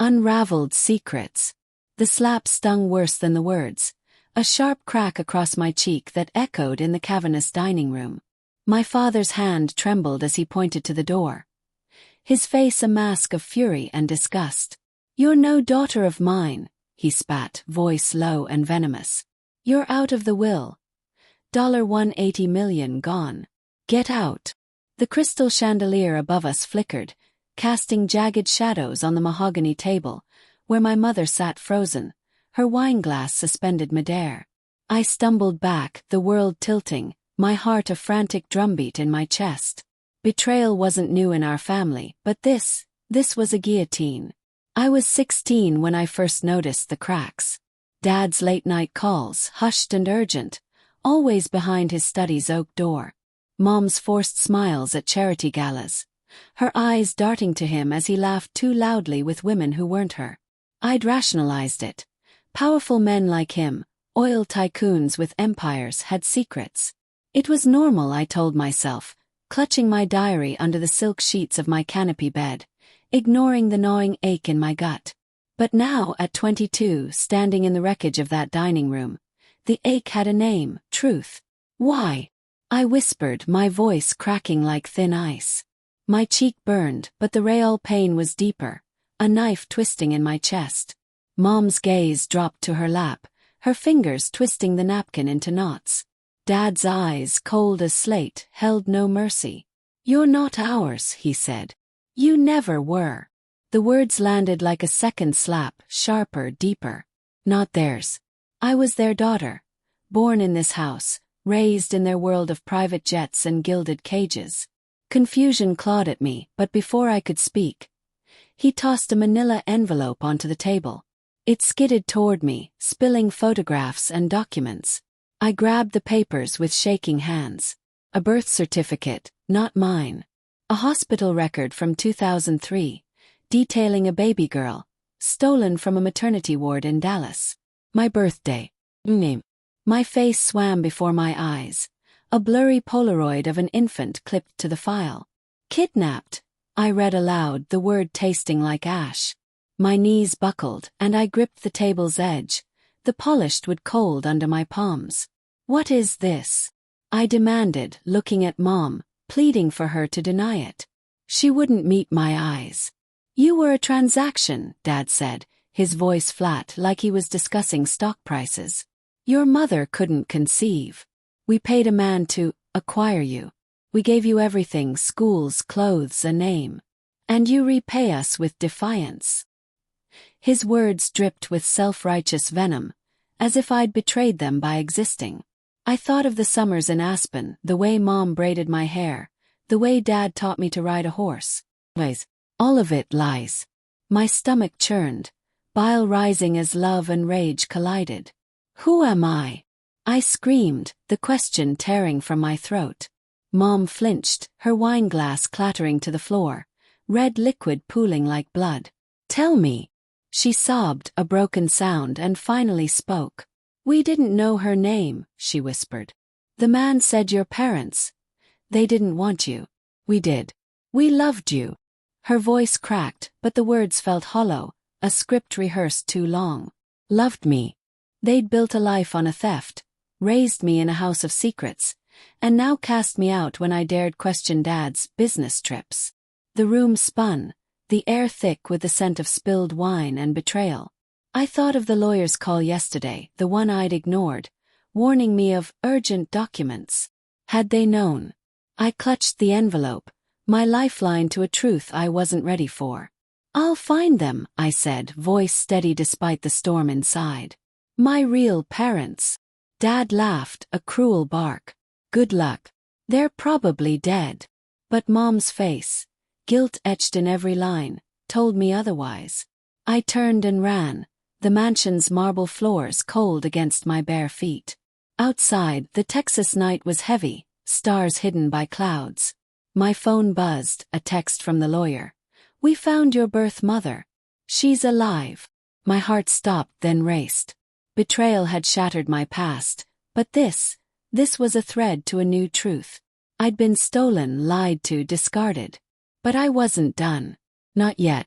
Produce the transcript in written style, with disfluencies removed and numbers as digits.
Unraveled secrets. The slap stung worse than the words, a sharp crack across my cheek that echoed in the cavernous dining room. My father's hand trembled as he pointed to the door, his face a mask of fury and disgust. "You're no daughter of mine," he spat, voice low and venomous. "You're out of the will. $180 million gone. Get out." The crystal chandelier above us flickered, casting jagged shadows on the mahogany table, where my mother sat frozen, her wineglass suspended midair. I stumbled back, the world tilting, my heart a frantic drumbeat in my chest. Betrayal wasn't new in our family, but this was a guillotine. I was 16 when I first noticed the cracks. Dad's late-night calls, hushed and urgent, always behind his study's oak door. Mom's forced smiles at charity galas, her eyes darting to him as he laughed too loudly with women who weren't her. I'd rationalized it. Powerful men like him, oil tycoons with empires, had secrets. It was normal, I told myself, clutching my diary under the silk sheets of my canopy bed, ignoring the gnawing ache in my gut. But now, at 22, standing in the wreckage of that dining room, the ache had a name: truth. "Why?" I whispered, my voice cracking like thin ice. My cheek burned, but the real pain was deeper, a knife twisting in my chest. Mom's gaze dropped to her lap, her fingers twisting the napkin into knots. Dad's eyes, cold as slate, held no mercy. "You're not ours," he said. "You never were." The words landed like a second slap, sharper, deeper. Not theirs. I was their daughter, born in this house, raised in their world of private jets and gilded cages. Confusion clawed at me, but before I could speak, he tossed a manila envelope onto the table. It skidded toward me, spilling photographs and documents. I grabbed the papers with shaking hands. A birth certificate, not mine. A hospital record from 2003, detailing a baby girl, stolen from a maternity ward in Dallas. My birthday. Name. My face swam before my eyes, a blurry Polaroid of an infant clipped to the file. "Kidnapped," I read aloud, the word tasting like ash. My knees buckled, and I gripped the table's edge, the polished wood cold under my palms. "What is this?" I demanded, looking at Mom, pleading for her to deny it. She wouldn't meet my eyes. "You were a transaction," Dad said, his voice flat like he was discussing stock prices. "Your mother couldn't conceive. We paid a man to acquire you. We gave you everything: schools, clothes, a name. And you repay us with defiance." His words dripped with self-righteous venom, as if I'd betrayed them by existing. I thought of the summers in Aspen, the way Mom braided my hair, the way Dad taught me to ride a horse. Lies. All of it lies. My stomach churned, bile rising as love and rage collided. "Who am I?" I screamed, the question tearing from my throat. Mom flinched, her wineglass clattering to the floor, red liquid pooling like blood. "Tell me." She sobbed, a broken sound, and finally spoke. "We didn't know her name," she whispered. "The man said your parents. They didn't want you. We did. We loved you." Her voice cracked, but the words felt hollow, a script rehearsed too long. Loved me. They'd built a life on a theft, raised me in a house of secrets, and now cast me out when I dared question Dad's business trips. The room spun, the air thick with the scent of spilled wine and betrayal. I thought of the lawyer's call yesterday, the one I'd ignored, warning me of urgent documents. Had they known? I clutched the envelope, my lifeline to a truth I wasn't ready for. "I'll find them," I said, voice steady despite the storm inside. "My real parents." Dad laughed, a cruel bark. "Good luck. They're probably dead." But Mom's face, guilt etched in every line, told me otherwise. I turned and ran, the mansion's marble floors cold against my bare feet. Outside, the Texas night was heavy, stars hidden by clouds. My phone buzzed, a text from the lawyer. "We found your birth mother. She's alive." My heart stopped, then raced. Betrayal had shattered my past, but this was a thread to a new truth. I'd been stolen, lied to, discarded. But I wasn't done. Not yet.